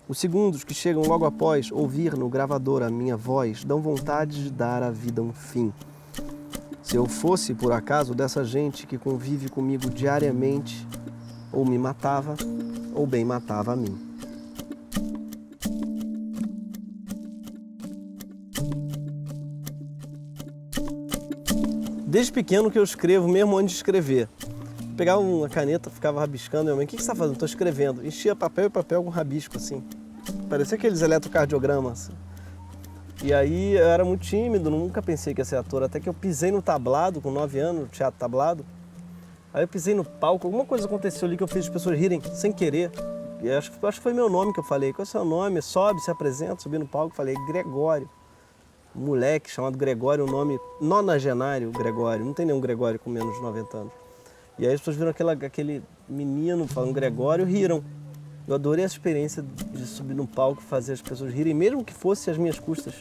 Os segundos que chegam logo após ouvir no gravador a minha voz dão vontade de dar à vida um fim. Se eu fosse, por acaso, dessa gente que convive comigo diariamente, ou me matava, ou bem matava a mim. Desde pequeno que eu escrevo, mesmo antes de escrever. Pegava uma caneta, ficava rabiscando, minha mãe, o que você está fazendo? Estou escrevendo. Enchia papel e papel com rabisco, assim. Parecia aqueles eletrocardiogramas. Assim. E aí eu era muito tímido, nunca pensei que ia ser ator, até que eu pisei no tablado, com 9 anos, no teatro tablado. Aí eu pisei no palco, alguma coisa aconteceu ali que eu fiz as pessoas rirem sem querer. E acho que foi meu nome que eu falei. Qual é o seu nome? Sobe, se apresenta, subi no palco, falei Gregório. Um moleque chamado Gregório, o nome nonagenário Gregório, não tem nenhum Gregório com menos de 90 anos. E aí as pessoas viram aquele menino falando Gregório, riram. Eu adorei essa experiência de subir no palco e fazer as pessoas rirem, mesmo que fosse às minhas custas.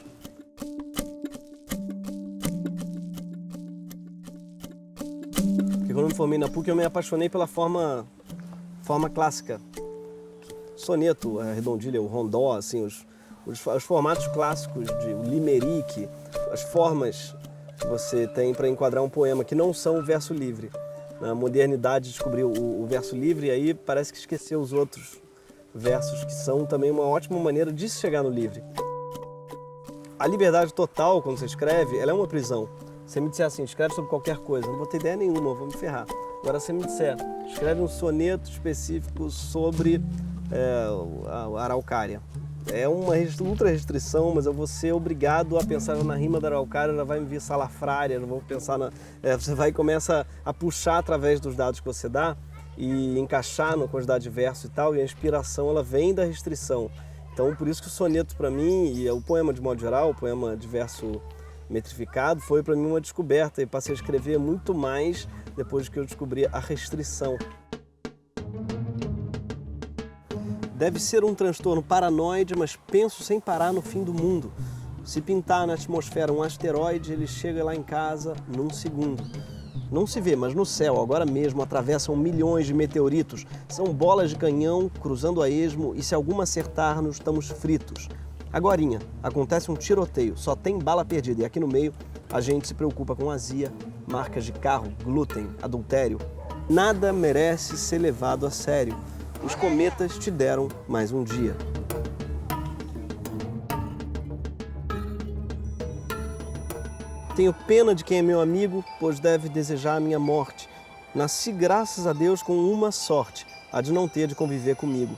Porque quando eu me formei na PUC, eu me apaixonei pela forma clássica. Soneto, a redondilha, o rondó, assim, os formatos clássicos de limerick, as formas que você tem para enquadrar um poema, que não são o verso livre. Na modernidade descobriu o verso livre e aí parece que esqueceu os outros versos, que são também uma ótima maneira de se chegar no livre. A liberdade total, quando você escreve, ela é uma prisão. Você me disser assim, escreve sobre qualquer coisa, não vou ter ideia nenhuma, vou me ferrar. Agora, se você me disser, escreve um soneto específico sobre a araucária. É uma ultra restrição, mas eu vou ser obrigado a pensar na rima da araucária, ela vai me vir salafrária, eu vou pensar você vai e começa a puxar através dos dados que você dá e encaixar na quantidade de verso e tal, e a inspiração ela vem da restrição. Então, por isso que o soneto para mim, e o poema de modo geral, o poema de verso metrificado, foi para mim uma descoberta e passei a escrever muito mais depois que eu descobri a restrição. Deve ser um transtorno paranoide, mas penso sem parar no fim do mundo. Se pintar na atmosfera um asteroide, ele chega lá em casa num segundo. Não se vê, mas no céu, agora mesmo, atravessam milhões de meteoritos. São bolas de canhão cruzando a esmo e se alguma acertar-nos, estamos fritos. Agorinha, acontece um tiroteio, só tem bala perdida e aqui no meio a gente se preocupa com azia, marcas de carro, glúten, adultério. Nada merece ser levado a sério. Os cometas te deram mais um dia. Tenho pena de quem é meu amigo, pois deve desejar a minha morte. Nasci, graças a Deus, com uma sorte, a de não ter de conviver comigo.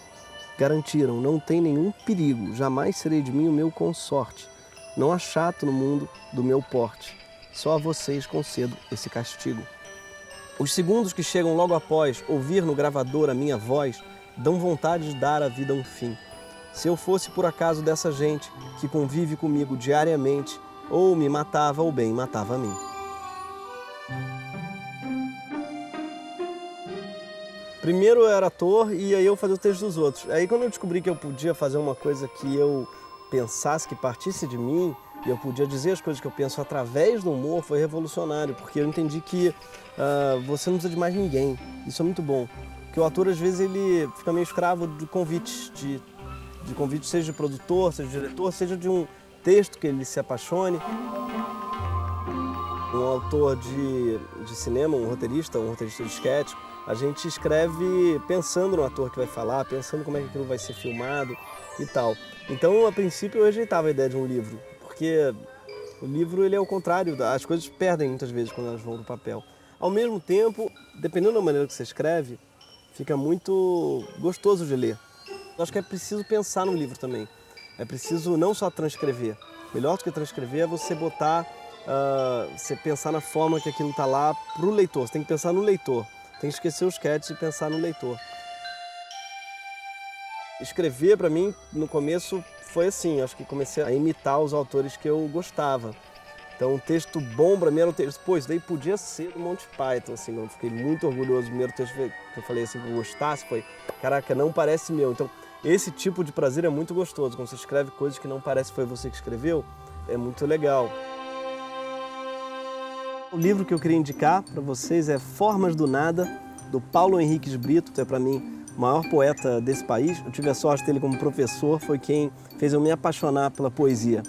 Garantiram, não tem nenhum perigo, jamais serei de mim o meu consorte. Não há chato no mundo do meu porte, só a vocês concedo esse castigo. Os segundos que chegam logo após ouvir no gravador a minha voz dão vontade de dar à vida um fim. Se eu fosse por acaso dessa gente que convive comigo diariamente, ou me matava ou bem matava a mim. Primeiro eu era ator e aí eu fazia o texto dos outros. Aí quando eu descobri que eu podia fazer uma coisa que eu pensasse que partisse de mim, e eu podia dizer as coisas que eu penso através do humor, foi revolucionário, porque eu entendi que você não precisa de mais ninguém. Isso é muito bom. Porque o ator, às vezes, ele fica meio escravo de convites, de convites, seja de produtor, seja de diretor, seja de um texto que ele se apaixone. Um autor de cinema, um roteirista de esquete, a gente escreve pensando no ator que vai falar, pensando como é que aquilo vai ser filmado e tal. Então, a princípio, eu rejeitava a ideia de um livro, porque o livro ele é o contrário, as coisas perdem muitas vezes quando elas vão para o papel. Ao mesmo tempo, dependendo da maneira que você escreve, fica muito gostoso de ler. Eu acho que é preciso pensar no livro também. É preciso não só transcrever. Melhor do que transcrever é você botar, você pensar na forma que aquilo está lá para o leitor. Você tem que pensar no leitor. Tem que esquecer os sketches e pensar no leitor. Escrever, para mim, no começo foi assim. Acho que comecei a imitar os autores que eu gostava. Então, um texto bom para mim era o texto. Pô, isso daí podia ser do Monty Python, assim. Eu fiquei muito orgulhoso. O primeiro texto que eu falei assim, que eu gostasse, foi, caraca, não parece meu. Então, esse tipo de prazer é muito gostoso. Quando você escreve coisas que não parece que foi você que escreveu, é muito legal. O livro que eu queria indicar para vocês é Formas do Nada, do Paulo Henriques Brito. É, para mim, o maior poeta desse país. Eu tive a sorte dele como professor, foi quem fez eu me apaixonar pela poesia.